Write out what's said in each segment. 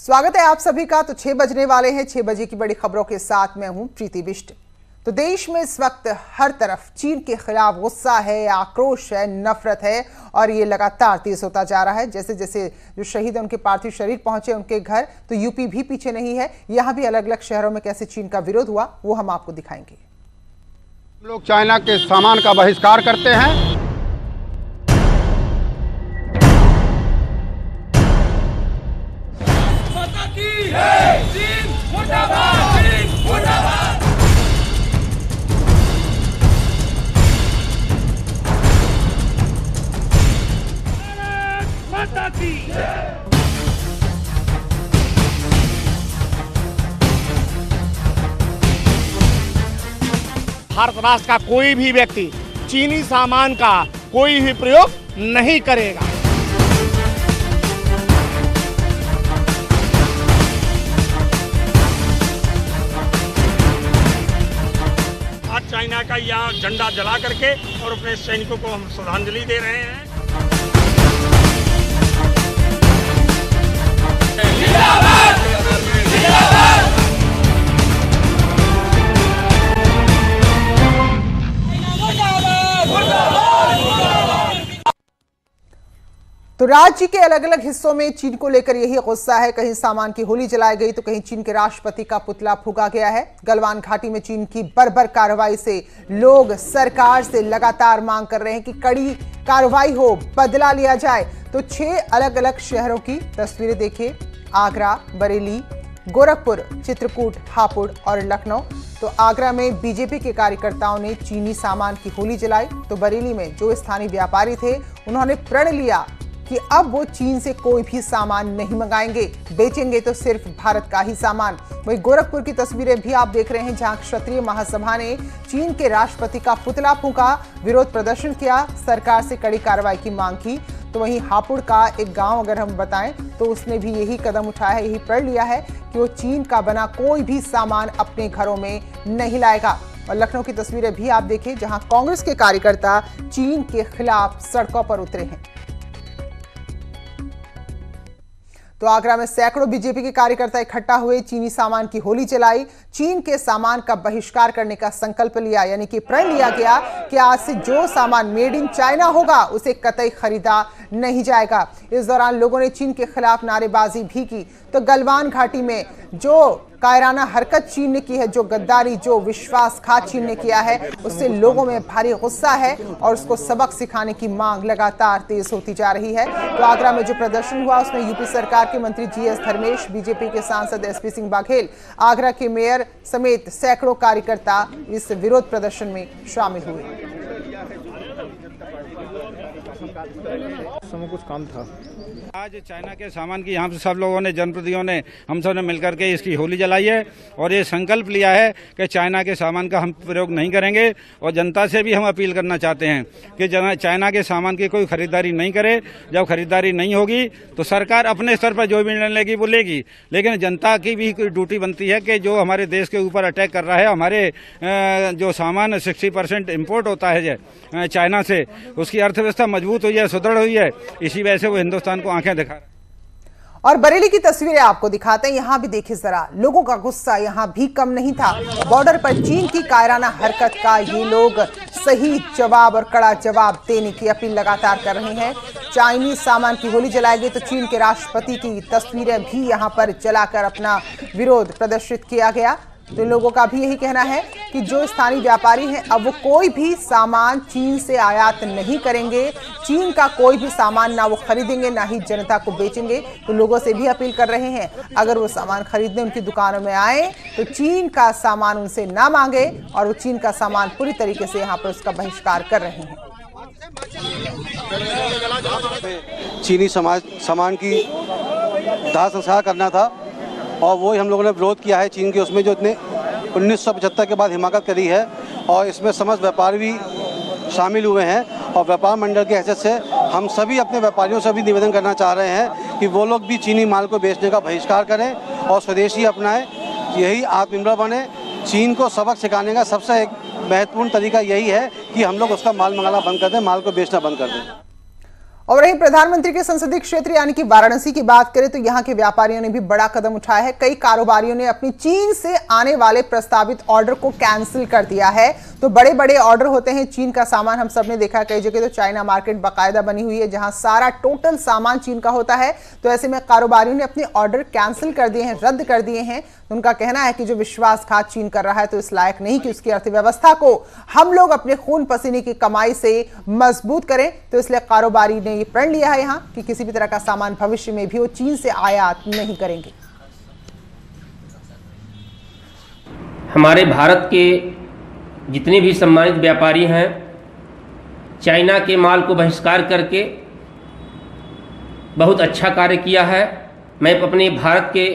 स्वागत है आप सभी का। तो 6 बजने वाले हैं। 6 बजे की बड़ी खबरों के साथ मैं हूं प्रीति बिष्ट। तो देश में इस वक्त हर तरफ चीन के खिलाफ गुस्सा है, आक्रोश है, नफरत है और ये लगातार तेज होता जा रहा है। जैसे जैसे जो शहीद है उनके पार्थिव शरीर पहुंचे उनके घर, तो यूपी भी पीछे नहीं है। यहां भी अलग अलग शहरों में कैसे चीन का विरोध हुआ वो हम आपको दिखाएंगे। हम लोग चाइना के सामान का बहिष्कार करते हैं। भारत राष्ट्र का कोई भी व्यक्ति चीनी सामान का कोई भी प्रयोग नहीं करेगा। आज चाइना का यहाँ झंडा जला करके और अपने सैनिकों को हम श्रद्धांजलि दे रहे हैं। तो राज्य के अलग अलग हिस्सों में चीन को लेकर यही गुस्सा है। कहीं सामान की होली जलाई गई तो कहीं चीन के राष्ट्रपति का पुतला फूंका गया है। गलवान घाटी में चीन की बर्बर कार्रवाई से लोग सरकार से लगातार मांग कर रहे हैं कि कड़ी कार्रवाई हो, बदला लिया जाए। तो 6 अलग अलग शहरों की तस्वीरें देखिए। आगरा, बरेली, गोरखपुर, चित्रकूट, हापुड़ और लखनऊ। तो आगरा में बीजेपी के कार्यकर्ताओं ने चीनी सामान की होली जलाई। तो बरेली में जो स्थानीय व्यापारी थे उन्होंने प्रण लिया कि अब वो चीन से कोई भी सामान नहीं मंगाएंगे, बेचेंगे तो सिर्फ भारत का ही सामान। वहीं गोरखपुर की तस्वीरें भी आप देख रहे हैं, जहां क्षत्रिय महासभा ने चीन के राष्ट्रपति का पुतला फूंका, विरोध प्रदर्शन किया, सरकार से कड़ी कार्रवाई की मांग की। तो वहीं हापुड़ का एक गांव अगर हम बताएं तो उसने भी यही कदम उठाया है, यही प्रण लिया है कि वो चीन का बना कोई भी सामान अपने घरों में नहीं लाएगा। और लखनऊ की तस्वीरें भी आप देखिए, जहां कांग्रेस के कार्यकर्ता चीन के खिलाफ सड़कों पर उतरे हैं। तो आगरा में सैकड़ों बीजेपी के कार्यकर्ता इकट्ठा हुए, चीनी सामान की होली जलाई, चीन के सामान का बहिष्कार करने का संकल्प लिया। यानी कि प्रण लिया गया कि आज से जो सामान मेड इन चाइना होगा उसे कतई खरीदा नहीं जाएगा। इस दौरान लोगों ने चीन के खिलाफ नारेबाजी भी की। तो गलवान घाटी में जो कायराना हरकत चीन ने की है, जो गद्दारी, जो विश्वासघात चीन ने किया है, उससे लोगों में भारी गुस्सा है और उसको सबक सिखाने की मांग लगातार तेज होती जा रही है। तो आगरा में जो प्रदर्शन हुआ उसमें यूपी सरकार के मंत्री जीएस धर्मेश, बीजेपी के सांसद एसपी सिंह बाघेल, आगरा के मेयर समेत सैकड़ों कार्यकर्ता इस विरोध प्रदर्शन में शामिल हुए। समय कुछ काम था। आज चाइना के सामान की यहाँ पे सब लोगों ने, जनप्रतिनिधियों ने, हम सब ने मिलकर के इसकी होली जलाई है और ये संकल्प लिया है कि चाइना के सामान का हम प्रयोग नहीं करेंगे। और जनता से भी हम अपील करना चाहते हैं कि चाइना के सामान की कोई खरीदारी नहीं करे। जब खरीदारी नहीं होगी तो सरकार अपने स्तर पर जो भी निर्णय लेगी वो लेगी, लेकिन जनता की भी ड्यूटी बनती है कि जो हमारे देश के ऊपर अटैक कर रहा है, हमारे जो सामान 60% इम्पोर्ट होता है चाइना से, उसकी अर्थव्यवस्था मजबूत हुई है, सुदृढ़ हुई है। इसी वजह से वो हिंदुस्तान को आंखें दिखा। और बरेली की तस्वीरें आपको दिखाते हैं। यहां भी देखिए जरा, लोगों का गुस्सा यहां भी कम नहीं था। बॉर्डर पर चीन की कायराना हरकत का ये लोग सही जवाब और कड़ा जवाब देने की अपील लगातार कर रहे हैं। चाइनीज सामान की होली जलाई गई तो चीन के राष्ट्रपति की तस्वीरें भी यहां पर जलाकर अपना विरोध प्रदर्शित किया गया। तो लोगों का भी यही कहना है कि जो स्थानीय व्यापारी हैं अब वो कोई भी सामान चीन से आयात नहीं करेंगे, चीन का कोई भी सामान ना वो खरीदेंगे ना ही जनता को बेचेंगे। तो लोगों से भी अपील कर रहे हैं, अगर वो सामान खरीदने उनकी दुकानों में आए तो चीन का सामान उनसे ना मांगे और वो चीन का सामान पूरी तरीके से यहाँ पर उसका बहिष्कार कर रहे हैं। चीनी सामान की दाह संस्कार करना था और वही हम लोगों ने विरोध किया है चीन के उसमें, जो इतने 1975 के बाद हिमाकत करी है। और इसमें समस्त व्यापारी भी शामिल हुए हैं और व्यापार मंडल के हैसियत से हम सभी अपने व्यापारियों से भी निवेदन करना चाह रहे हैं कि वो लोग भी चीनी माल को बेचने का बहिष्कार करें और स्वदेशी अपनाएं। यही आत्मनिर्भर बने। चीन को सबक सिखाने का सबसे एक महत्वपूर्ण तरीका यही है कि हम लोग उसका माल मंगाना बंद कर दें, माल को बेचना बंद कर दें। और वहीं प्रधानमंत्री के संसदीय क्षेत्र यानी कि वाराणसी की बात करें तो यहां के व्यापारियों ने भी बड़ा कदम उठाया है। कई कारोबारियों ने अपनी चीन से आने वाले प्रस्तावित ऑर्डर को कैंसिल कर दिया है। तो बड़े बड़े ऑर्डर होते हैं चीन का सामान, हम सबने देखा कई जगह तो चाइना मार्केट बाकायदा बनी हुई है जहां सारा टोटल सामान चीन का होता है। तो ऐसे में कारोबारियों ने अपने ऑर्डर कैंसिल कर दिए हैं, रद्द कर दिए हैं। उनका कहना है कि जो विश्वासघात चीन कर रहा है तो इस लायक नहीं कि उसकी अर्थव्यवस्था को हम लोग अपने खून पसीने की कमाई से मजबूत करें। तो इसलिए कारोबारी ने ये प्रण लिया है यहाँ कि किसी भी तरह का सामान भविष्य में भी वो चीन से आयात नहीं करेंगे। हमारे भारत के जितने भी सम्मानित व्यापारी हैं, चाइना के माल को बहिष्कार करके बहुत अच्छा कार्य किया है। मैं अपने भारत के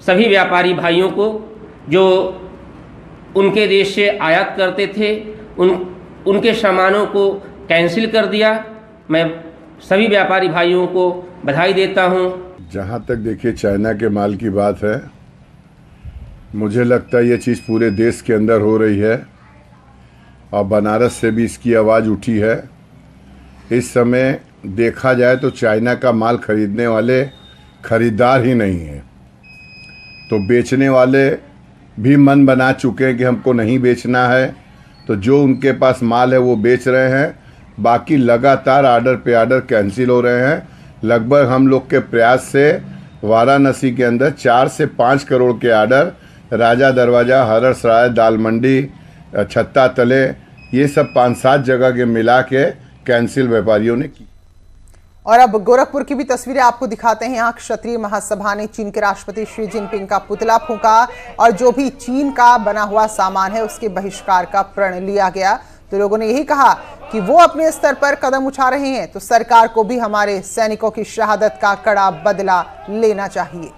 सभी व्यापारी भाइयों को जो उनके देश से आयात करते थे उनके सामानों को कैंसिल कर दिया। मैं सभी व्यापारी भाइयों को बधाई देता हूं। जहां तक देखिए चाइना के माल की बात है, मुझे लगता है ये चीज़ पूरे देश के अंदर हो रही है और बनारस से भी इसकी आवाज़ उठी है। इस समय देखा जाए तो चाइना का माल खरीदने वाले खरीदार ही नहीं हैं, तो बेचने वाले भी मन बना चुके हैं कि हमको नहीं बेचना है, तो जो उनके पास माल है वो बेच रहे हैं। बाकी लगातार आर्डर पे आर्डर कैंसिल हो रहे हैं। लगभग हम लोग के प्रयास से वाराणसी के अंदर 4 से 5 करोड़ के आर्डर राजा दरवाज़ा, हरर सराय, दाल मंडी, छत्ता तले, ये सब 5-7 जगह के मिला के कैंसिल व्यापारियों ने की। और अब गोरखपुर की भी तस्वीरें आपको दिखाते हैं। यहाँ क्षत्रिय महासभा ने चीन के राष्ट्रपति शी जिनपिंग का पुतला फूंका और जो भी चीन का बना हुआ सामान है उसके बहिष्कार का प्रण लिया गया। तो लोगों ने यही कहा कि वो अपने स्तर पर कदम उठा रहे हैं तो सरकार को भी हमारे सैनिकों की शहादत का कड़ा बदला लेना चाहिए।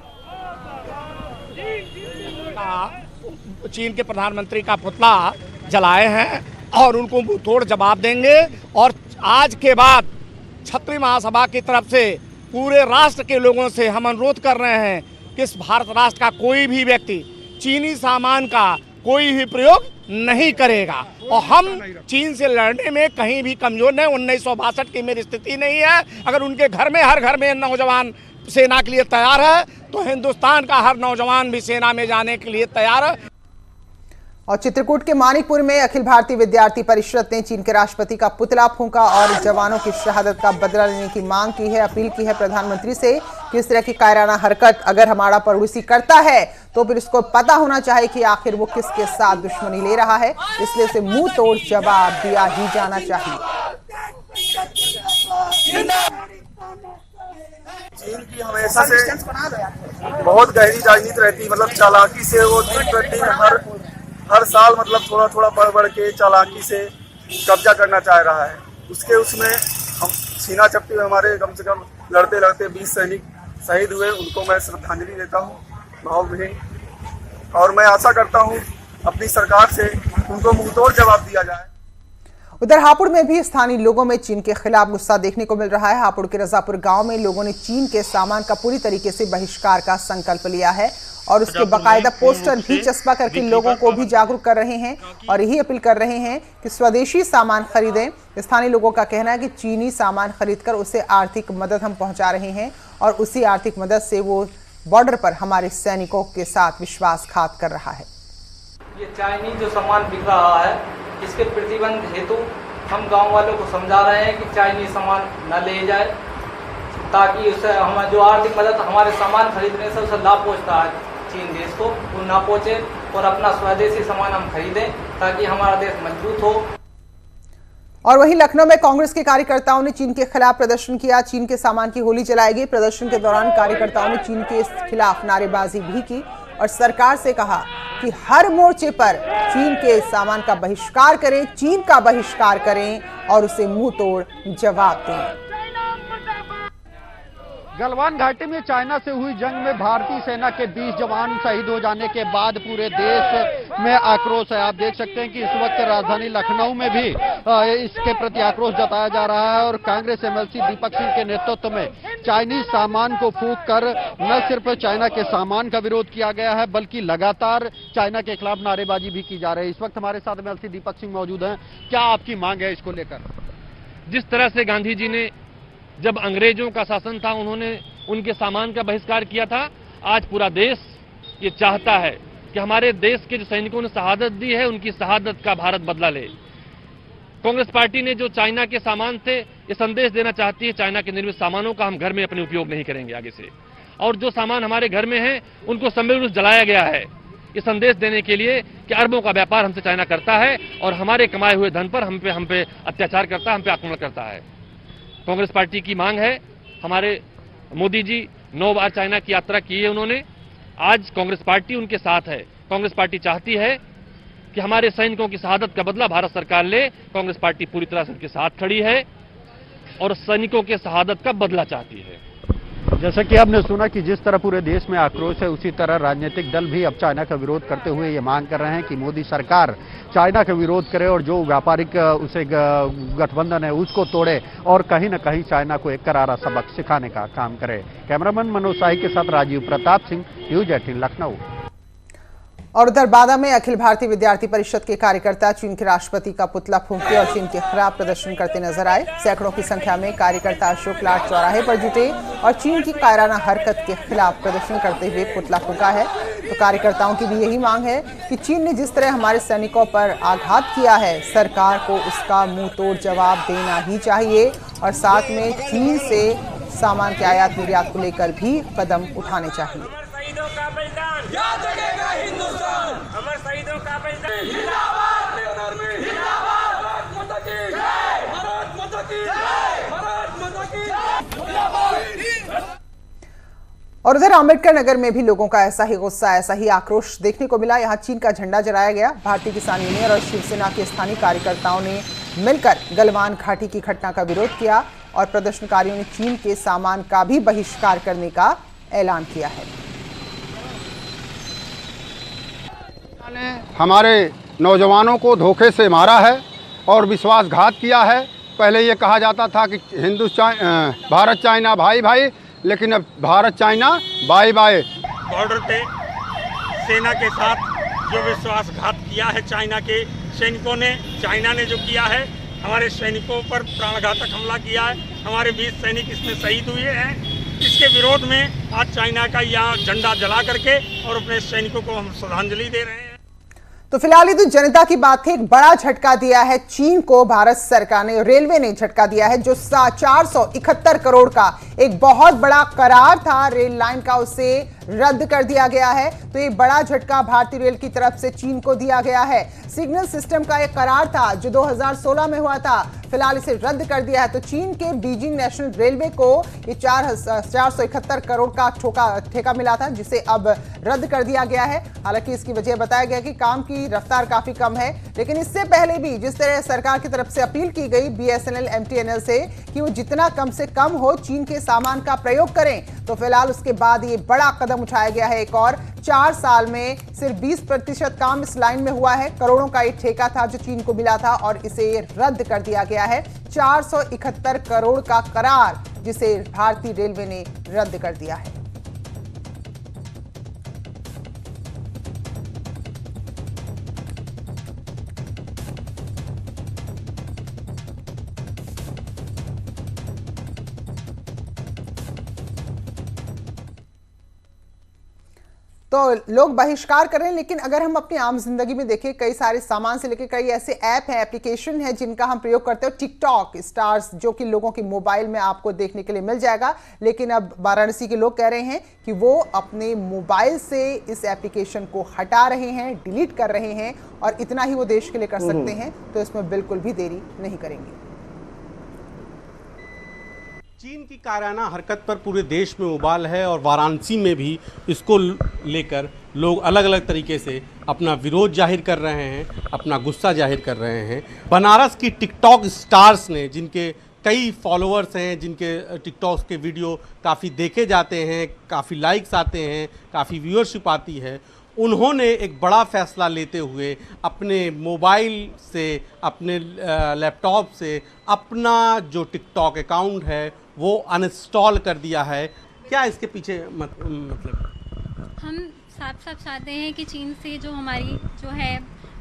चीन के प्रधानमंत्री का पुतला जलाए हैं और उनको मुंह तोड़ जवाब देंगे। और आज के बाद क्षत्रिय महासभा की तरफ से पूरे राष्ट्र के लोगों से हम अनुरोध कर रहे हैं कि इस भारत राष्ट्र का कोई भी व्यक्ति चीनी सामान का कोई भी प्रयोग नहीं करेगा और हम चीन से लड़ने में कहीं भी कमजोर नहीं। 1962 की मेरी स्थिति नहीं है। अगर उनके घर में हर घर में नौजवान सेना के लिए तैयार है तो हिंदुस्तान का हर नौजवान भी सेना में जाने के लिए तैयार है। और चित्रकूट के मानिकपुर में अखिल भारतीय विद्यार्थी परिषद ने चीन के राष्ट्रपति का पुतला फूंका और जवानों की शहादत का बदला लेने की मांग की है। अपील की है प्रधानमंत्री से कि इस तरह की कायराना हरकत अगर हमारा पड़ोसी करता है तो फिर इसको पता होना चाहिए कि आखिर वो किसके साथ दुश्मनी ले रहा है, इसलिए उसे मुंह तोड़ जवाब दिया ही जाना चाहिए। चीन की हमेशा से बहुत गहरी राजनीति रहती, मतलब चालाकी से वो दिन प्रतिदिन हर साल मतलब थोड़ा थोड़ा बढ़ के चालाकी से कब्जा करना चाह रहा है। उसमें हम सीना चपटी में हमारे कम से कम लड़ते लड़ते 20 सैनिक शहीद हुए, उनको मैं श्रद्धांजलि देता हूँ भावभीनी। और मैं आशा करता हूँ अपनी सरकार से उनको मुंहतोड़ जवाब दिया जाए। उधर हापुड़ में भी स्थानीय लोगों में चीन के खिलाफ गुस्सा देखने को मिल रहा है। हापुड़ के रजापुर गांव में लोगों ने चीन के सामान का पूरी तरीके से बहिष्कार का संकल्प लिया है और उसके बाकायदा पोस्टर भी चस्पा करके लोगों को भी जागरूक कर रहे हैं और यही अपील कर रहे हैं कि स्वदेशी सामान खरीदें। स्थानीय लोगों का कहना है कि चीनी सामान खरीदकर उसे आर्थिक मदद हम पहुंचा रहे हैं और उसी आर्थिक मदद से वो बॉर्डर पर हमारे सैनिकों के साथ विश्वासघात कर रहा है। ये चाइनीज जो सामान बिक रहा है इसके प्रतिबंध हेतु हम गांव वालों को समझा रहे हैं कि चाइनीज सामान न ले जाए, ताकि उससे हम जो आर्थिक मदद हमारे सामान खरीदने से उसे लाभ पहुँचता है चीन देश को वो ना पहुँचे और अपना स्वदेशी सामान हम खरीदें ताकि हमारा देश मजबूत हो। और वहीं लखनऊ में कांग्रेस के कार्यकर्ताओं ने चीन के खिलाफ प्रदर्शन किया। चीन के सामान की होली जलाई गई। प्रदर्शन के दौरान कार्यकर्ताओं ने चीन के खिलाफ नारेबाजी भी की और सरकार से कहा कि हर मोर्चे पर चीन के सामान का बहिष्कार करें, चीन का बहिष्कार करें और उसे मुंह तोड़ जवाब दें। गलवान घाटी में चाइना से हुई जंग में भारतीय सेना के 20 जवान शहीद हो जाने के बाद पूरे देश में आक्रोश है। आप देख सकते हैं कि इस वक्त राजधानी लखनऊ में भी इसके प्रति आक्रोश जताया जा रहा है और कांग्रेस एमएलसी दीपक सिंह के नेतृत्व में चाइनीज सामान को फूंक कर न सिर्फ चाइना के सामान का विरोध किया गया है बल्कि लगातार चाइना के खिलाफ नारेबाजी भी की जा रही है। इस वक्त हमारे साथ एमएलसी दीपक सिंह मौजूद हैं। क्या आपकी मांग है इसको लेकर? जिस तरह से गांधी जी ने जब अंग्रेजों का शासन था उन्होंने उनके सामान का बहिष्कार किया था। आज पूरा देश ये चाहता है कि हमारे देश के जो सैनिकों ने शहादत दी है उनकी शहादत का भारत बदला ले। कांग्रेस पार्टी ने जो चाइना के सामान थे ये संदेश देना चाहती है चाइना के निर्मित सामानों का हम घर में अपने उपयोग नहीं करेंगे आगे से, और जो सामान हमारे घर में है उनको सम्मिलित रूप से जलाया गया है, ये संदेश देने के लिए कि अरबों का व्यापार हमसे चाइना करता है और हमारे कमाए हुए धन पर हम पे अत्याचार करता है, हम पे आक्रमण करता है। कांग्रेस पार्टी की मांग है, हमारे मोदी जी 9 बार चाइना की यात्रा की है उन्होंने, आज कांग्रेस पार्टी उनके साथ है। कांग्रेस पार्टी चाहती है कि हमारे सैनिकों की शहादत का बदला भारत सरकार ले। कांग्रेस पार्टी पूरी तरह से उनके साथ खड़ी है और सैनिकों के शहादत का बदला चाहती है। जैसा कि आपने सुना कि जिस तरह पूरे देश में आक्रोश है, उसी तरह राजनीतिक दल भी अब चाइना का विरोध करते हुए ये मांग कर रहे हैं कि मोदी सरकार चाइना का विरोध करे और जो व्यापारिक उसे गठबंधन है उसको तोड़े और कहीं न कहीं चाइना को एक करारा सबक सिखाने का काम करे। कैमरामैन मनोज शाही के साथ राजीव प्रताप सिंह, न्यूज 18 लखनऊ। और उधर बादा में अखिल भारतीय विद्यार्थी परिषद के कार्यकर्ता चीन के राष्ट्रपति का पुतला फूंकते और चीन के खिलाफ प्रदर्शन करते नजर आए। सैकड़ों की संख्या में कार्यकर्ता अशोक लाट चौराहे पर जुटे और चीन की कायराना हरकत के खिलाफ प्रदर्शन करते हुए पुतला फूंका है। तो कार्यकर्ताओं की भी यही मांग है कि चीन ने जिस तरह हमारे सैनिकों पर आघात किया है, सरकार को उसका मुंह तोड़ जवाब देना ही चाहिए और साथ में चीन से सामान के आयात निर्यात को लेकर भी कदम उठाने चाहिए। शहीदों का बलिदान याद रखेगा हिंदुस्तान, अमर शहीदों का बलिदान जिंदाबाद, जिंदाबाद, भारत माता की जय, भारत माता की जय, भारत माता की जय। और उधर अम्बेडकर नगर में भी लोगों का ऐसा ही गुस्सा, ऐसा ही आक्रोश देखने को मिला। यहाँ चीन का झंडा जलाया गया। भारतीय किसान यूनियन और शिवसेना के स्थानीय कार्यकर्ताओं ने मिलकर गलवान घाटी की घटना का विरोध किया और प्रदर्शनकारियों ने चीन के सामान का भी बहिष्कार करने का ऐलान किया है। हमारे नौजवानों को धोखे से मारा है और विश्वासघात किया है। पहले ये कहा जाता था कि भारत चाइना भाई भाई, लेकिन अब Bharat China bye bye. Border पे सेना के साथ जो विश्वासघात किया है चाइना के सैनिकों ने, चाइना ने जो किया है, हमारे सैनिकों पर प्राणघातक हमला किया है, हमारे 20 सैनिक इसमें शहीद हुए हैं। इसके विरोध में आज चाइना का यहाँ झंडा जला करके और अपने सैनिकों को हम श्रद्धांजलि दे रहे हैं। तो फिलहाल ये तो जनता की बात थी। एक बड़ा झटका दिया है चीन को भारत सरकार ने, रेलवे ने झटका दिया है। जो 471 करोड़ का एक बहुत बड़ा करार था रेल लाइन का, उसे रद्द कर दिया गया है। तो ये बड़ा झटका भारतीय रेल की तरफ से चीन को दिया गया है। सिग्नल सिस्टम का एक करार था जो 2016 में हुआ था, फिलहाल इसे रद्द कर दिया है। तो चीन के बीजिंग नेशनल रेलवे को ये 471 करोड़ का ठेका मिला था, जिसे अब रद्द कर दिया गया है। हालांकि इसकी वजह बताया गया कि काम की रफ्तार काफी कम है, लेकिन इससे पहले भी जिस तरह सरकार की तरफ से अपील की गई BSNL MTNL से कि वो जितना कम से कम हो चीन के सामान का प्रयोग करें, तो फिलहाल उसके बाद ये बड़ा कदम उठाया गया है। एक और 4 साल में सिर्फ 20% काम इस लाइन में हुआ है। करोड़ों का एक ठेका था जो चीन को मिला था और इसे रद्द कर दिया गया है। 471 करोड़ का करार जिसे भारतीय रेलवे ने रद्द कर दिया है। तो लोग बहिष्कार करें, लेकिन अगर हम अपनी आम जिंदगी में देखें, कई सारे सामान से लेकर कई ऐसे ऐप हैं, एप्लीकेशन है जिनका हम प्रयोग करते हैं। टिकटॉक स्टार्स जो कि लोगों के मोबाइल में आपको देखने के लिए मिल जाएगा, लेकिन अब वाराणसी के लोग कह रहे हैं कि वो अपने मोबाइल से इस एप्लीकेशन को हटा रहे हैं, डिलीट कर रहे हैं और इतना ही वो देश के लिए कर सकते हैं, तो इसमें बिल्कुल भी देरी नहीं करेंगे। चीन की कायराना हरकत पर पूरे देश में उबाल है और वाराणसी में भी इसको लेकर लोग अलग अलग तरीके से अपना विरोध जाहिर कर रहे हैं, अपना गुस्सा जाहिर कर रहे हैं। बनारस की टिकटॉक स्टार्स ने, जिनके कई फॉलोअर्स हैं, जिनके टिकटॉक के वीडियो काफ़ी देखे जाते हैं, काफ़ी लाइक्स आते हैं, काफ़ी व्यूअरशिप आती है, उन्होंने एक बड़ा फैसला लेते हुए अपने मोबाइल से, अपने लैपटॉप से अपना जो टिकटॉक अकाउंट है वो अनइंस्टॉल कर दिया है। क्या इसके पीछे मतलब? हम साफ साफ चाहते हैं कि चीन से जो हमारी जो है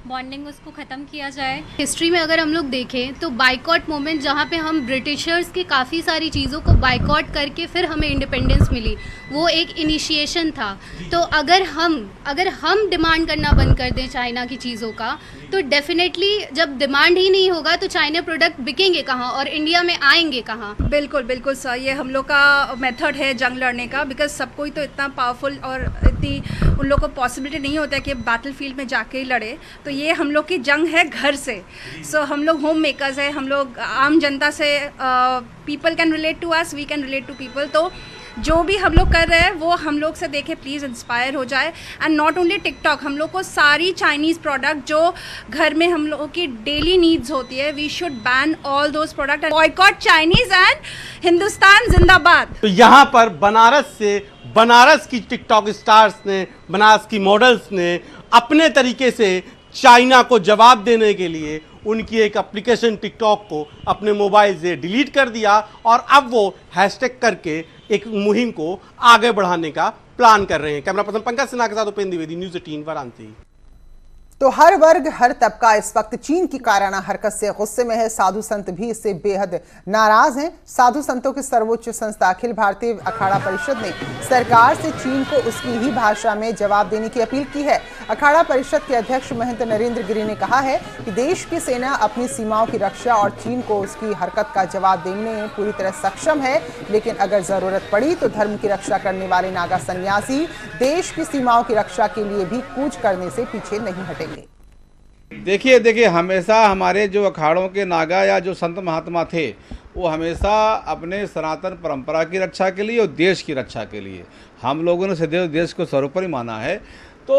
बॉन्डिंग उसको ख़त्म किया जाए। हिस्ट्री में अगर हम लोग देखें तो बाइकॉट मूवमेंट, जहाँ पे हम ब्रिटिशर्स की काफ़ी सारी चीज़ों को बाइकॉट करके फिर हमें इंडिपेंडेंस मिली, वो एक इनिशिएशन था। तो अगर हम डिमांड करना बंद कर दें चाइना की चीज़ों का, तो डेफिनेटली जब डिमांड ही नहीं होगा तो चाइना प्रोडक्ट बिकेंगे कहाँ और इंडिया में आएंगे कहाँ। बिल्कुल बिल्कुल सर, ये हम लोग का मेथड है जंग लड़ने का, बिकॉज सब कोई तो इतना पावरफुल और इतनी उन लोग को पॉसिबिलिटी नहीं होता है कि बैटल फील्ड में जाके ही लड़े। तो ये हम लोग की जंग है घर से। सो हम लोग होम मेकर्स है, हम लोग आम जनता से, people can relate to us, we can relate to people. तो जो भी हम लोग कर रहे हैं वो हम लोग से देखे प्लीज़ इंस्पायर हो जाए। एंड नॉट ओनली टिकटॉक, हम लोग को सारी चाइनीज़ प्रोडक्ट जो घर में हम लोगों की डेली नीड्स होती है, we should ban all those product. Boycott Chinese and Hindustan जिंदाबाद। तो यहाँ पर बनारस की टिकटॉक स्टार्स ने, बनारस की मॉडल्स ने अपने तरीके से चाइना को जवाब देने के लिए उनकी एक एप्लीकेशन टिकटॉक को अपने मोबाइल से डिलीट कर दिया और अब वो हैशटैग करके एक मुहिम को आगे बढ़ाने का प्लान कर रहे हैं। कैमरा पर्सन पंकज सिन्हा के साथ उपेंद्र द्विवेदी, न्यूज़ 18 वाराणसी। तो हर वर्ग हर तबका इस वक्त चीन की कायराना हरकत से गुस्से में है। साधु संत भी इससे बेहद नाराज हैं। साधु संतों की सर्वोच्च संस्था अखिल भारतीय अखाड़ा परिषद ने सरकार से चीन को उसकी ही भाषा में जवाब देने की अपील की है। अखाड़ा परिषद के अध्यक्ष महंत नरेंद्र गिरी ने कहा है कि देश की सेना अपनी सीमाओं की रक्षा और चीन को उसकी हरकत का जवाब देने में पूरी तरह सक्षम है, लेकिन अगर जरूरत पड़ी तो धर्म की रक्षा करने वाले नागा सन्यासी देश की सीमाओं की रक्षा के लिए भी कूच करने से पीछे नहीं हटेंगे। देखिए हमेशा हमारे जो अखाड़ों के नागा या जो संत महात्मा थे वो हमेशा अपने सनातन परंपरा की रक्षा के लिए और देश की रक्षा के लिए, हम लोगों ने सदैव देश को सर्वोपरि माना है। तो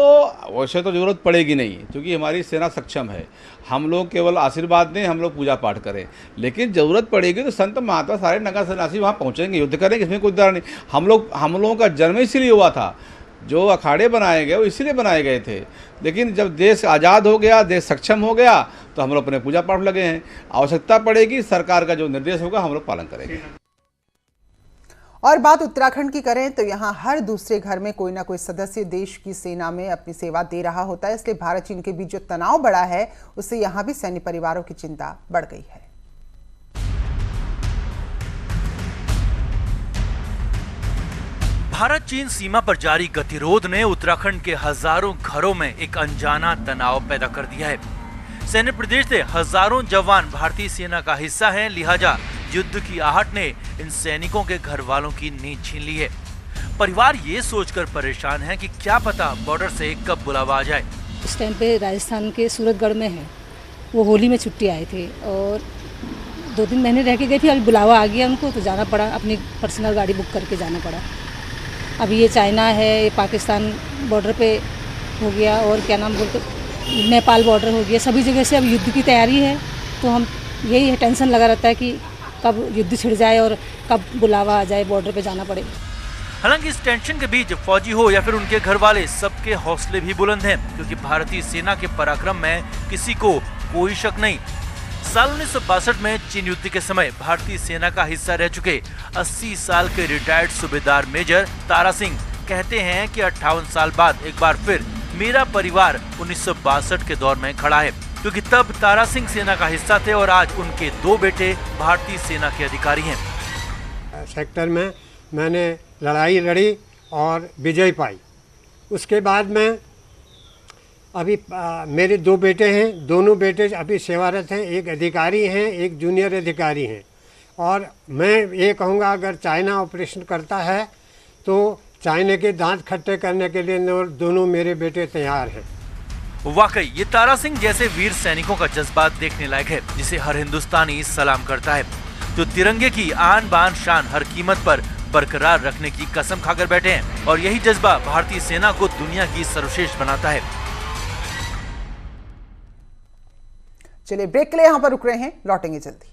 वैसे तो ज़रूरत पड़ेगी नहीं, क्योंकि हमारी सेना सक्षम है। हम लोग केवल आशीर्वाद दें, हम लोग पूजा पाठ करें, लेकिन ज़रूरत पड़ेगी तो संत महात्मा सारे नागा सन्यासी वहाँ पहुँचेंगे, युद्ध करेंगे, इसमें कोई डर नहीं। हम लोगों का जन्म इसीलिए हुआ था, जो अखाड़े बनाए गए वो इसीलिए बनाए गए थे। लेकिन जब देश आज़ाद हो गया, देश सक्षम हो गया, तो हम लोग अपने पूजा पाठ लगे हैं। आवश्यकता पड़ेगी सरकार का जो निर्देश होगा हम लोग पालन करेंगे। और बात उत्तराखंड की करें तो यहाँ हर दूसरे घर में कोई ना कोई सदस्य देश की सेना में अपनी सेवा दे रहा होता है। इसलिए भारत चीन के बीच जो तनाव बढ़ा है उससे यहाँ भी सैन्य परिवारों की चिंता बढ़ गई है। भारत चीन सीमा पर जारी गतिरोध ने उत्तराखंड के हजारों घरों में एक अनजाना तनाव पैदा कर दिया है। सैन्य प्रदेश से हजारों जवान भारतीय सेना का हिस्सा हैं, लिहाजा युद्ध की आहट ने इन सैनिकों के घर वालों की नींद छीन ली है। परिवार ये सोचकर परेशान है कि क्या पता बॉर्डर से कब बुलावा आ जाए। इस टाइम पे राजस्थान के सूरतगढ़ में है, वो होली में छुट्टी आए थे और 2-3 महीने रह के गए थे। अभी बुलावा आ गया उनको तो जाना पड़ा, अपनी पर्सनल गाड़ी बुक करके जाना पड़ा। अभी ये चाइना है, ये पाकिस्तान बॉर्डर पे हो गया और क्या नाम बोलते नेपाल बॉर्डर हो गया, सभी जगह से अब युद्ध की तैयारी है। तो हम यही टेंशन लगा रहता है कि कब युद्ध छिड़ जाए और कब बुलावा आ जाए, बॉर्डर पे जाना पड़े। हालांकि इस टेंशन के बीच फौजी हो या फिर उनके घर वाले, सबके हौसले भी बुलंद हैं, क्योंकि भारतीय सेना के पराक्रम में किसी को कोई शक नहीं। साल 1962 में चीन युद्ध के समय भारतीय सेना का हिस्सा रह चुके 80 साल के रिटायर्ड सूबेदार मेजर तारा सिंह कहते हैं कि 58 साल बाद एक बार फिर मेरा परिवार 1962 के दौर में खड़ा है, क्योंकि तब तारा सिंह सेना का हिस्सा थे और आज उनके 2 बेटे भारतीय सेना के अधिकारी हैं। सेक्टर में मैंने लड़ाई लड़ी और विजय पाई। उसके बाद में अभी मेरे 2 बेटे हैं, दोनों बेटे अभी सेवारत हैं, एक अधिकारी हैं, एक जूनियर अधिकारी हैं। और मैं ये कहूँगा अगर चाइना ऑपरेशन करता है तो चाइना के दांत खट्टे करने के लिए दोनों मेरे बेटे तैयार हैं। वाकई ये तारा सिंह जैसे वीर सैनिकों का जज्बा देखने लायक है, जिसे हर हिंदुस्तानी सलाम करता है, जो तिरंगे की आन बान शान हर कीमत पर बरकरार रखने की कसम खाकर बैठे हैं। और यही जज्बा भारतीय सेना को दुनिया की सर्वश्रेष्ठ बनाता है। चलिए ब्रेक के लिए यहाँ पर रुक रहे हैं, लौटेंगे जल्दी।